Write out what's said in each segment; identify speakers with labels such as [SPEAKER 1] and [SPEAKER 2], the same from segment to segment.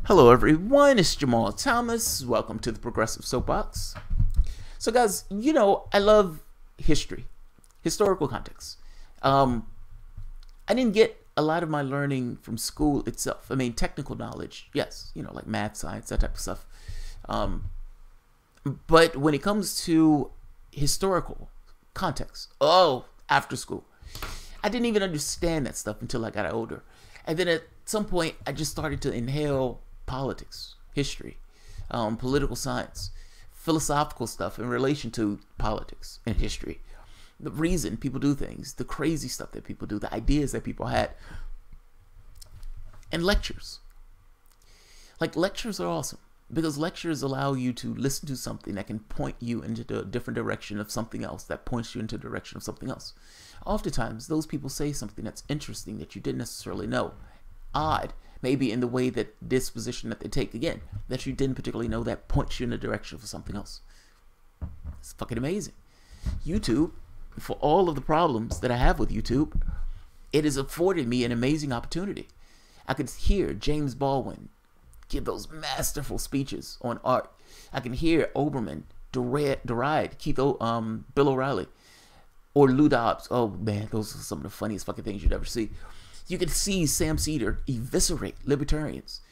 [SPEAKER 1] Hello everyone, it's Jamal Thomas. Welcome to the Progressive Soapbox. So guys, you know, I love history, historical context. I didn't get a lot of my learning from school itself. I mean, technical knowledge, yes, you know, like math, science, that type of stuff. But when it comes to historical context, after school, I didn't even understand that stuff until I got older. And then at some point, I just started to inhale politics, history, political science, philosophical stuff in relation to politics and history. The reason people do things, the crazy stuff that people do, the ideas that people had. And lectures. Like, lectures are awesome because lectures allow you to listen to something that can point you into a different direction of something else, that points you into the direction of something else. Oftentimes, those people say something that's interesting that you didn't necessarily know. Odd, maybe in the way that disposition that they take, again, that you didn't particularly know, that points you in the direction of something else. It's fucking amazing. YouTube, for all of the problems that I have with YouTube, it has afforded me an amazing opportunity. I could hear James Baldwin give those masterful speeches on art. I can hear Oberman deride Bill O'Reilly or Lou Dobbs. Oh man, those are some of the funniest fucking things you'd ever see. You can see Sam Cedar eviscerate libertarians.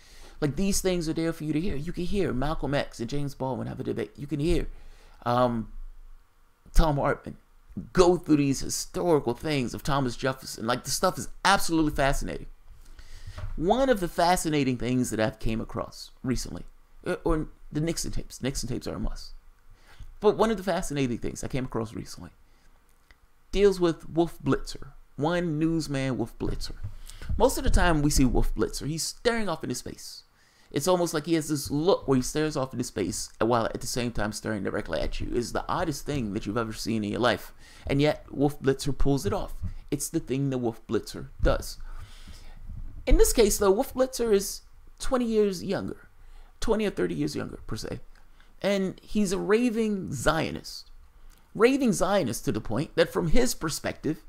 [SPEAKER 1] Like, these things are there for you to hear. You can hear Malcolm X and James Baldwin have a debate. You can hear Tom Hartman go through these historical things of Thomas Jefferson. Like, the stuff is absolutely fascinating. One of the fascinating things that I've came across recently, or the Nixon tapes. Nixon tapes are a must. But one of the fascinating things I came across recently deals with Wolf Blitzer. One newsman, Wolf Blitzer. Most of the time we see Wolf Blitzer, he's staring off into space. It's almost like he has this look where he stares off into space while at the same time staring directly at you. It's the oddest thing that you've ever seen in your life. And yet Wolf Blitzer pulls it off. It's the thing that Wolf Blitzer does. In this case, though, Wolf Blitzer is 20 years younger. 20 or 30 years younger, per se. And he's a raving Zionist. Raving Zionist to the point that from his perspective,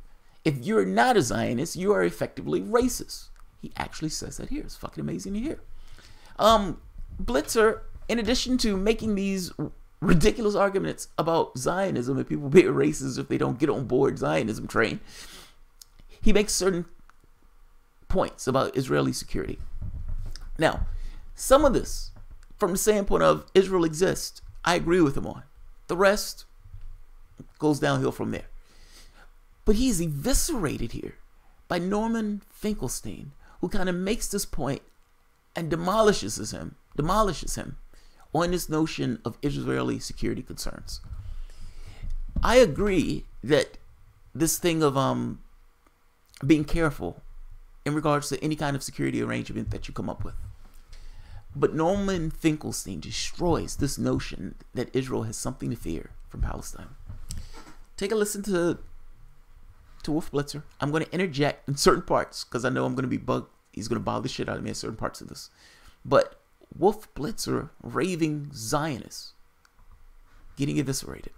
[SPEAKER 1] if you're not a Zionist, you are effectively racist. He actually says that here. It's fucking amazing to hear. Blitzer, in addition to making these ridiculous arguments about Zionism and people being racist if they don't get on board Zionism train, he makes certain points about Israeli security. Now, some of this, from the standpoint of Israel exists, I agree with him on. The rest goes downhill from there. But he's eviscerated here by Norman Finkelstein, who kind of makes this point and demolishes him on this notion of Israeli security concerns. I agree that this thing of being careful in regards to any kind of security arrangement that you come up with. But Norman Finkelstein destroys this notion that Israel has something to fear from Palestine. Take a listen to Wolf Blitzer. I'm going to interject in certain parts because I know I'm going to be bugged. He's going to bother the shit out of me in certain parts of this. But Wolf Blitzer, raving Zionist, getting eviscerated.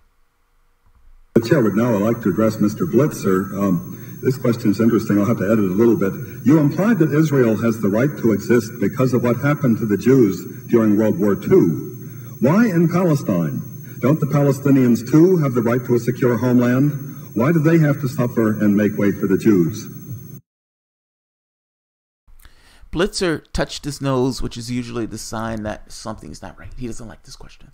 [SPEAKER 2] Chair would now like to address Mr. Blitzer. This question is interesting. I'll have to edit it a little bit. You implied that Israel has the right to exist because of what happened to the Jews during World War II. Why in Palestine? Don't the Palestinians too have the right to a secure homeland? Why do they have to suffer and make way for the Jews?
[SPEAKER 1] Blitzer touched his nose, which is usually the sign that something's not right. He doesn't like this question.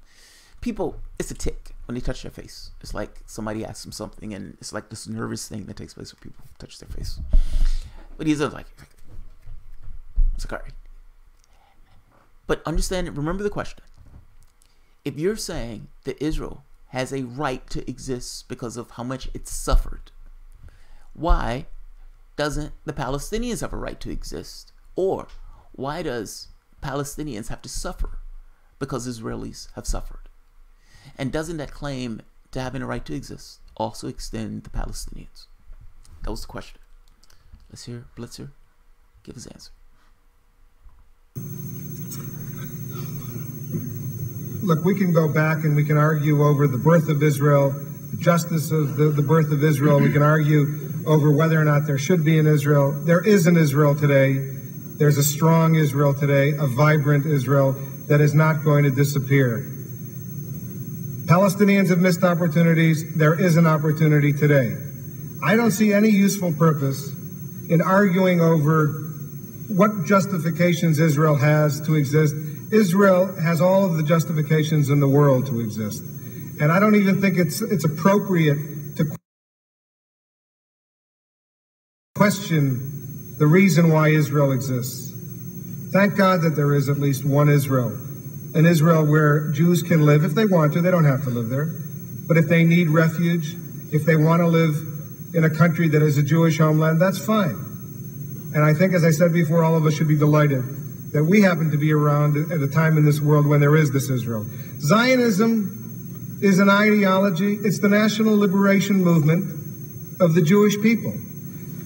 [SPEAKER 1] People, it's a tick when they touch their face. It's like somebody asks them something, and it's like this nervous thing that takes place when people touch their face. But he's like, it's like, all right. But understand, remember the question. If you're saying that Israel has a right to exist because of how much it's suffered, why doesn't the Palestinians have a right to exist? Or why does Palestinians have to suffer because Israelis have suffered? And doesn't that claim to having a right to exist also extend to Palestinians? That was the question. Let's hear Blitzer give his answer.
[SPEAKER 3] Look, we can go back and we can argue over the birth of Israel, the justice of the birth of Israel. We can argue over whether or not there should be an Israel. There is an Israel today. There's a strong Israel today, a vibrant Israel that is not going to disappear. Palestinians have missed opportunities. There is an opportunity today. I don't see any useful purpose in arguing over what justifications Israel has to exist. Israel has all of the justifications in the world to exist. And I don't even think it's appropriate to question the reason why Israel exists. Thank God that there is at least one Israel, an Israel where Jews can live if they want to. They don't have to live there. But if they need refuge, if they want to live in a country that is a Jewish homeland, that's fine. And I think, as I said before, all of us should be delighted that we happen to be around at a time in this world when there is this Israel. Zionism is an ideology. It's the national liberation movement of the Jewish people.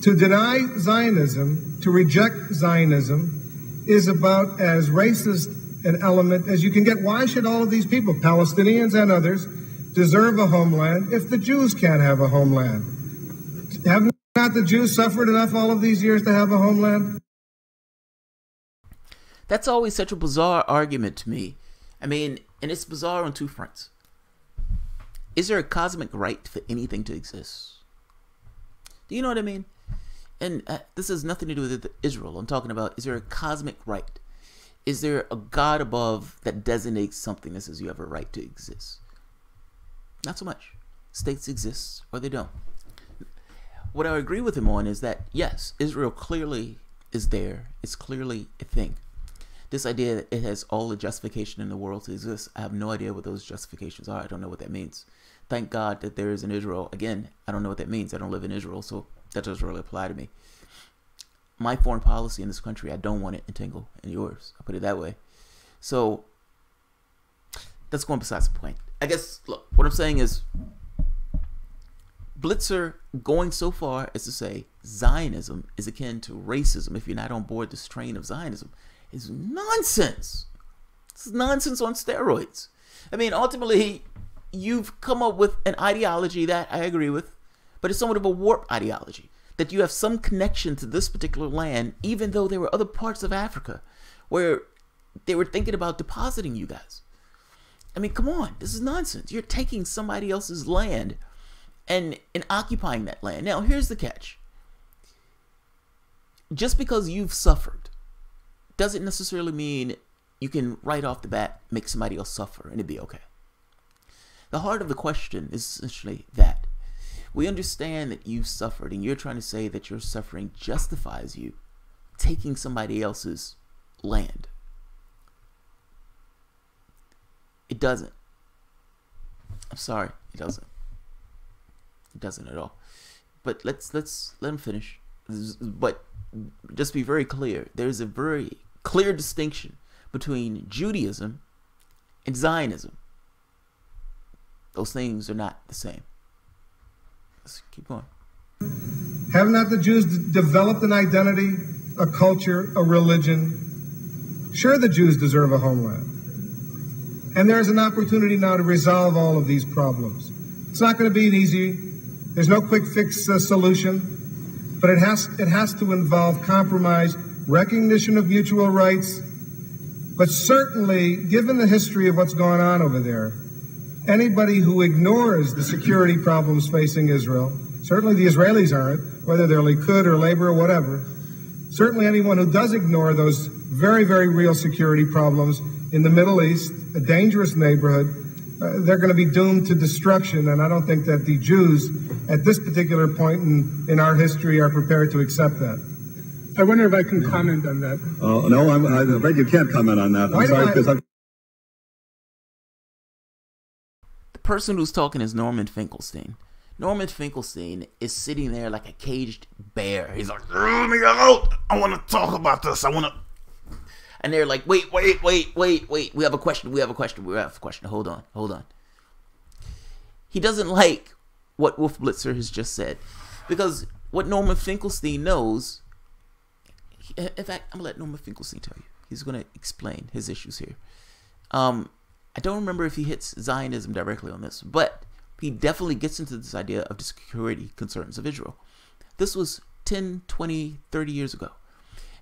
[SPEAKER 3] To deny Zionism, to reject Zionism, is about as racist an element as you can get. Why should all of these people, Palestinians and others, deserve a homeland if the Jews can't have a homeland? Have not the Jews suffered enough all of these years to have a homeland?
[SPEAKER 1] That's always such a bizarre argument to me. I mean, and it's bizarre on two fronts. Is there a cosmic right for anything to exist? Do you know what I mean? And this has nothing to do with Israel. I'm talking about, is there a cosmic right? Is there a God above that designates something that says you have a right to exist? Not so much. States exist or they don't. What I agree with him on is that, yes, Israel clearly is there. It's clearly a thing. This idea that it has all the justification in the world to exist, I have no idea what those justifications are. I don't know what that means. Thank God that there is an Israel. Again, I don't know what that means. I don't live in Israel, so that doesn't really apply to me. My foreign policy in this country, I don't want it entangled in yours. I'll put it that way. So that's going besides the point. I guess, look, what I'm saying is Blitzer going so far as to say Zionism is akin to racism if you're not on board this train of Zionism is nonsense. This is nonsense on steroids. I mean, ultimately, you've come up with an ideology that I agree with, but it's somewhat of a warped ideology. That you have some connection to this particular land, even though there were other parts of Africa where they were thinking about depositing you guys. I mean, come on, this is nonsense. You're taking somebody else's land and occupying that land. Now, here's the catch. Just because you've suffered doesn't necessarily mean you can right off the bat make somebody else suffer and it'd be okay. The heart of the question is essentially that. We understand that you've suffered, and you're trying to say that your suffering justifies you taking somebody else's land. It doesn't. I'm sorry, it doesn't. It doesn't at all. But let's let him finish. But just be very clear. There's a very clear distinction between Judaism and Zionism. Those things are not the same. Let's keep going.
[SPEAKER 3] Have not the Jews developed an identity, a culture, a religion? Sure, the Jews deserve a homeland. And there's an opportunity now to resolve all of these problems. It's not going to be an easy, there's no quick fix solution, but it has to involve compromise, recognition of mutual rights, but certainly, given the history of what's going on over there, anybody who ignores the security problems facing Israel, certainly the Israelis aren't, whether they're Likud or Labor or whatever, certainly anyone who does ignore those very, very real security problems in the Middle East, a dangerous neighborhood, they're going to be doomed to destruction. And I don't think that the Jews at this particular point in our history are prepared to accept that.
[SPEAKER 4] I wonder if I can comment on that.
[SPEAKER 2] No, I'm afraid you can't comment on that. I'm sorry, because I'm...
[SPEAKER 1] The person who's talking is Norman Finkelstein. Norman Finkelstein is sitting there like a caged bear. He's like, let me out. I want to talk about this. I want to... And they're like, wait. We have a question. Hold on. He doesn't like what Wolf Blitzer has just said. Because what Norman Finkelstein knows... In fact, I'm going to let Norman Finkelstein tell you. He's going to explain his issues here. I don't remember if he hits Zionism directly on this, but he definitely gets into this idea of the security concerns of Israel. This was 10, 20, 30 years ago.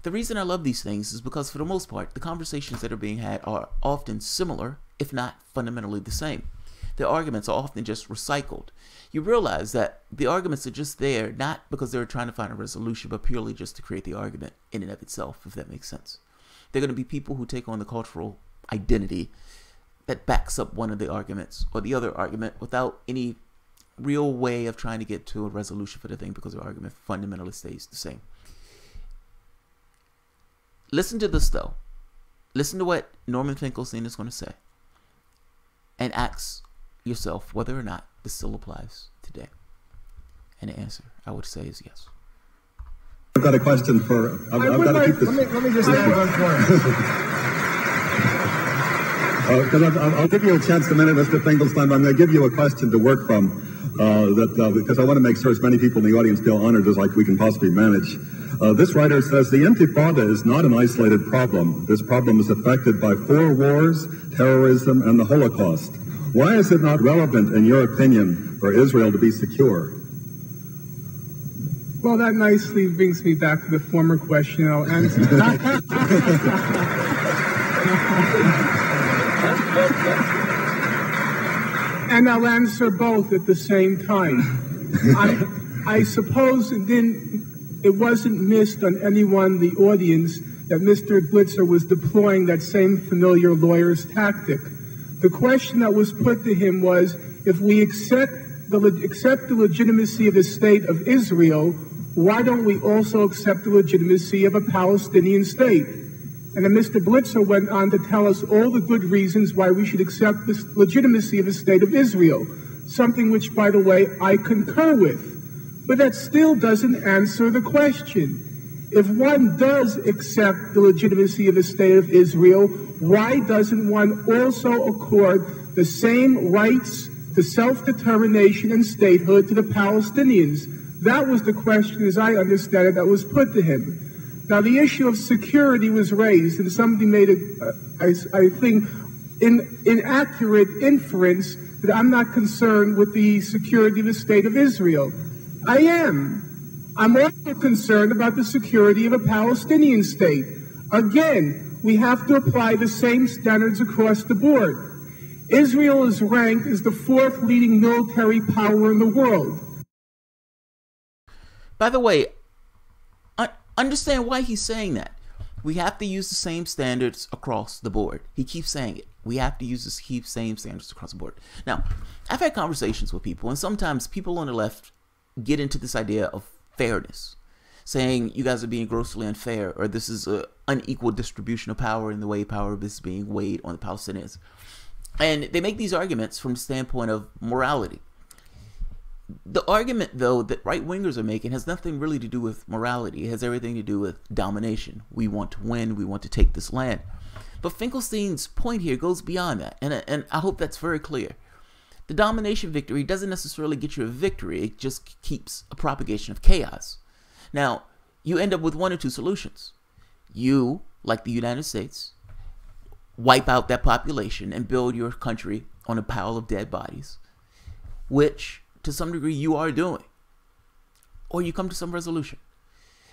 [SPEAKER 1] The reason I love these things is because, for the most part, the conversations that are being had are often similar, if not fundamentally the same. The arguments are often just recycled. You realize that the arguments are just there, not because they're trying to find a resolution, but purely just to create the argument in and of itself, if that makes sense. They're going to be people who take on the cultural identity that backs up one of the arguments or the other argument without any real way of trying to get to a resolution for the thing, because the argument fundamentally stays the same. Listen to this, though. Listen to what Norman Finkelstein is going to say, and ask yourself whether or not this still applies today. And the answer, I would say, is yes.
[SPEAKER 2] I've got a question for... I've got to keep this...
[SPEAKER 3] Let me just add one point.
[SPEAKER 2] Because I'll give you a chance in a minute, Mr. Finkelstein, but I'm going to give you a question to work from, because I want to make sure as many people in the audience feel honored as we can possibly manage. This writer says, the Intifada is not an isolated problem. This problem is affected by 4 wars, terrorism, and the Holocaust. Why is it not relevant, in your opinion, for Israel to be secure?
[SPEAKER 4] Well, that nicely brings me back to the former question. I'll answer. And I'll answer both at the same time. I suppose it wasn't missed on anyone in the audience that Mr. Blitzer was deploying that same familiar lawyer's tactic. The question that was put to him was, if we accept the legitimacy of the state of Israel, why don't we also accept the legitimacy of a Palestinian state? And then Mr. Blitzer went on to tell us all the good reasons why we should accept the legitimacy of the state of Israel, something which, by the way, I concur with. But that still doesn't answer the question. If one does accept the legitimacy of the state of Israel, why doesn't one also accord the same rights to self-determination and statehood to the Palestinians? That was the question, as I understand it, that was put to him. Now, the issue of security was raised, and somebody made I think, inaccurate inference that I'm not concerned with the security of the state of Israel. I am. I'm also concerned about the security of a Palestinian state. Again, we have to apply the same standards across the board. Israel is ranked as the 4th leading military power in the world.
[SPEAKER 1] By the way, understand why he's saying that. We have to use the same standards across the board. He keeps saying it. We have to use the same standards across the board. Now, I've had conversations with people, and sometimes people on the left get into this idea of fairness, saying you guys are being grossly unfair, or this is an unequal distribution of power in the way power is being weighed on the Palestinians. And they make these arguments from the standpoint of morality. The argument, though, that right-wingers are making has nothing really to do with morality. It has everything to do with domination. We want to win. We want to take this land. But Finkelstein's point here goes beyond that, and I hope that's very clear. The domination victory doesn't necessarily get you a victory. It just keeps a propagation of chaos. Now, you end up with one or two solutions. You, like the United States, wipe out that population and build your country on a pile of dead bodies, which to some degree you are doing. Or you come to some resolution.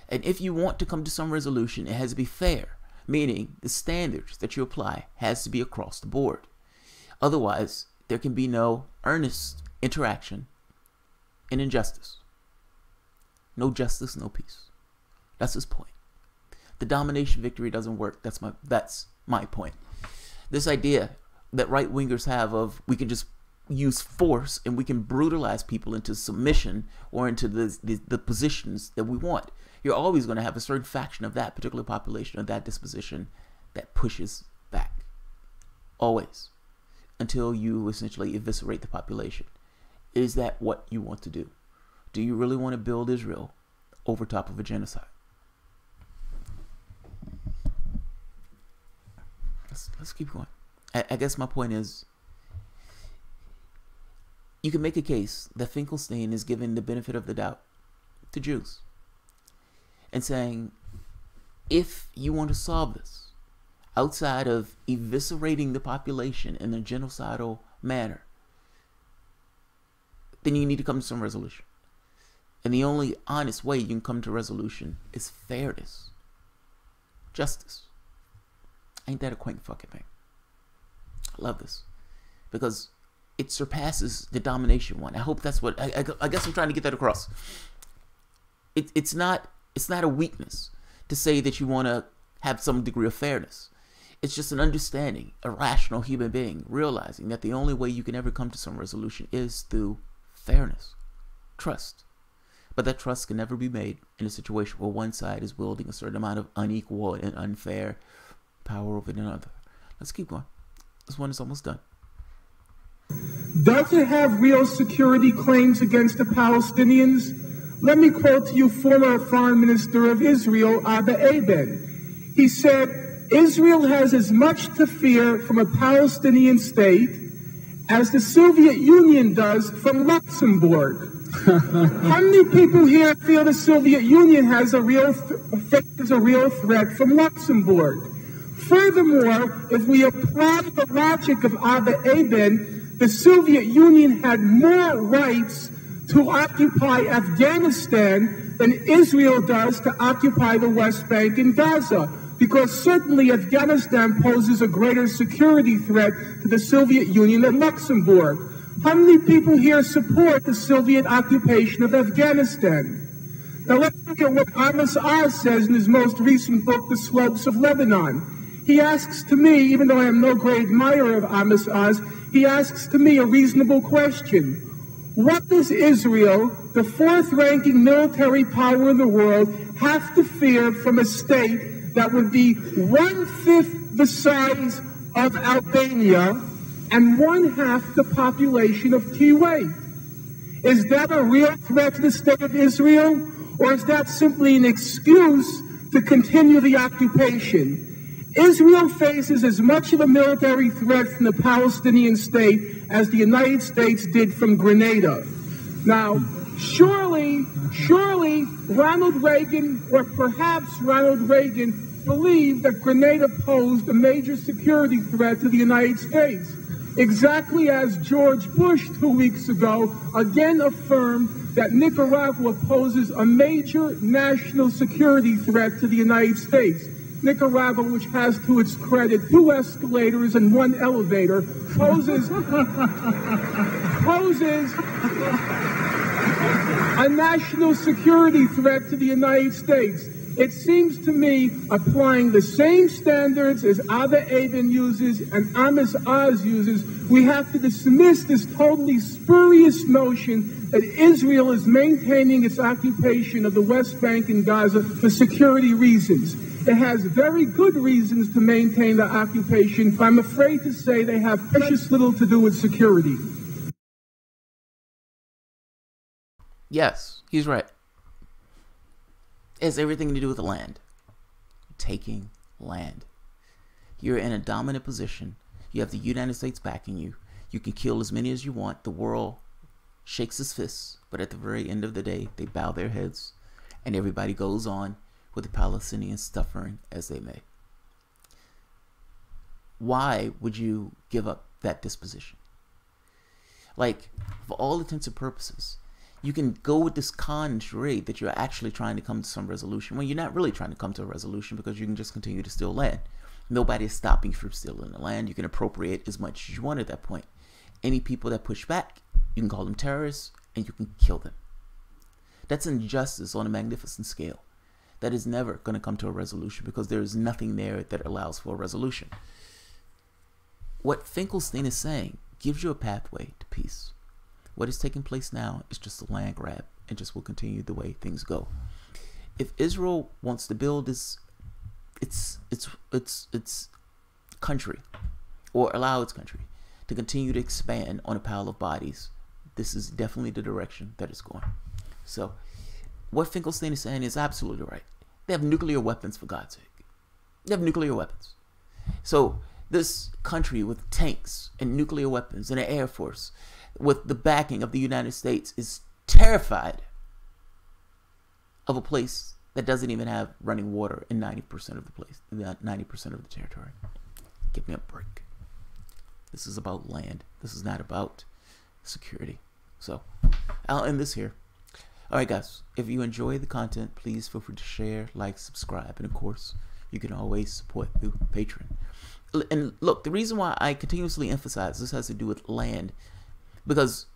[SPEAKER 1] And if you want to come to some resolution, it has to be fair, meaning the standards that you apply has to be across the board. Otherwise, there can be no earnest interaction in injustice. No justice, no peace. That's his point. The domination victory doesn't work. That's my point. This idea that right-wingers have of we can just use force and we can brutalize people into submission or into the positions that we want. You're always going to have a certain faction of that particular population or that disposition that pushes back. Always. Until you essentially eviscerate the population. Is that what you want to do? Do you really want to build Israel over top of a genocide? Let's keep going. I guess my point is, you can make a case that Finkelstein is giving the benefit of the doubt to Jews and saying, if you want to solve this outside of eviscerating the population in a genocidal manner, then you need to come to some resolution. And the only honest way you can come to resolution is fairness. justice. Ain't that a quaint fucking thing? I love this because it surpasses the domination one. I hope that's what I guess I'm trying to get that across. It's not a weakness to say that you want to have some degree of fairness. It's just an understanding, a rational human being realizing that the only way you can ever come to some resolution is through fairness, trust. But that trust can never be made in a situation where one side is wielding a certain amount of unequal and unfair power over another. Let's keep going. This one is almost done.
[SPEAKER 4] Does it have real security claims against the Palestinians? Let me quote to you former Foreign Minister of Israel, Abba Eban. He said, Israel has as much to fear from a Palestinian state as the Soviet Union does from Luxembourg. How many people here feel the Soviet Union has faces a real threat from Luxembourg? Furthermore, if we apply the logic of Abba Eban, the Soviet Union had more rights to occupy Afghanistan than Israel does to occupy the West Bank and Gaza, because certainly Afghanistan poses a greater security threat to the Soviet Union than Luxembourg. How many people here support the Soviet occupation of Afghanistan? Now let's look at what Amos Oz says in his most recent book, The Slopes of Lebanon. He asks to me, even though I am no great admirer of Amos Oz, he asks to me a reasonable question. What does Israel, the fourth-ranking military power in the world, have to fear from a state that would be 1/5 the size of Albania and 1/2 the population of Kuwait? Is that a real threat to the state of Israel, or is that simply an excuse to continue the occupation? Israel faces as much of a military threat from the Palestinian state as the United States did from Grenada. Now, surely Ronald Reagan, or perhaps Ronald Reagan, believed that Grenada posed a major security threat to the United States, exactly as George Bush 2 weeks ago again affirmed that Nicaragua poses a major national security threat to the United States. Nicaragua, which has to its credit 2 escalators and 1 elevator, poses a national security threat to the United States. It seems to me, applying the same standards as Abba Eban uses and Amos Oz uses, we have to dismiss this totally spurious notion that Israel is maintaining its occupation of the West Bank and Gaza for security reasons. It has very good reasons to maintain the occupation, but I'm afraid to say they have precious little to do with security.
[SPEAKER 1] Yes, he's right. It has everything to do with the land. Taking land. You're in a dominant position. You have the United States backing you. You can kill as many as you want. The world shakes its fists, but at the very end of the day, they bow their heads, and everybody goes on with the Palestinians suffering as they may. Why would you give up that disposition? Like, for all intents and purposes, you can go with this con and charade that you're actually trying to come to some resolution when you're not really trying to come to a resolution, because you can just continue to steal land. Nobody is stopping you from stealing the land. You can appropriate as much as you want at that point. Any people that push back, you can call them terrorists and you can kill them. That's injustice on a magnificent scale. That is never going to come to a resolution, because there is nothing there that allows for a resolution. What Finkelstein is saying gives you a pathway to peace. What is taking place now is just a land grab, and just will continue the way things go. If Israel wants to build its country, or allow its country to continue to expand on a pile of bodies, this is definitely the direction that it's going. So what Finkelstein is saying is absolutely right. They have nuclear weapons, for God's sake. They have nuclear weapons. So this country with tanks and nuclear weapons and an air force with the backing of the United States is terrified of a place that doesn't even have running water in 90% of the place, 90% of the territory. Give me a break. This is about land. This is not about security. So I'll end this here. All right, guys, if you enjoy the content, please feel free to share, like, subscribe, and of course, you can always support through Patreon. And look, the reason why I continuously emphasize this has to do with land, because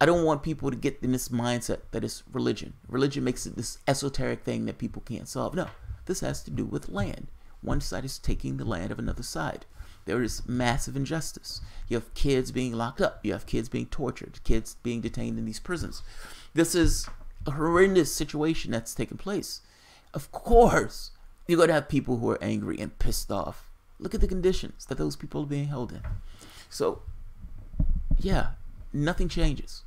[SPEAKER 1] I don't want people to get in this mindset that it's religion. Religion makes it this esoteric thing that people can't solve. No, this has to do with land. One side is taking the land of another side. There is massive injustice. You have kids being locked up. You have kids being tortured. Kids being detained in these prisons. This is a horrendous situation that's taken place. Of course, you're going to have people who are angry and pissed off. Look at the conditions that those people are being held in. So, yeah, nothing changes.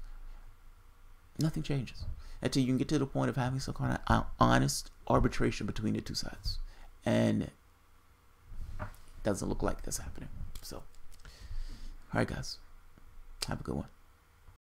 [SPEAKER 1] Nothing changes until you can get to the point of having some kind of honest arbitration between the two sides. And it doesn't look like that's happening. So, all right, guys. Have a good one.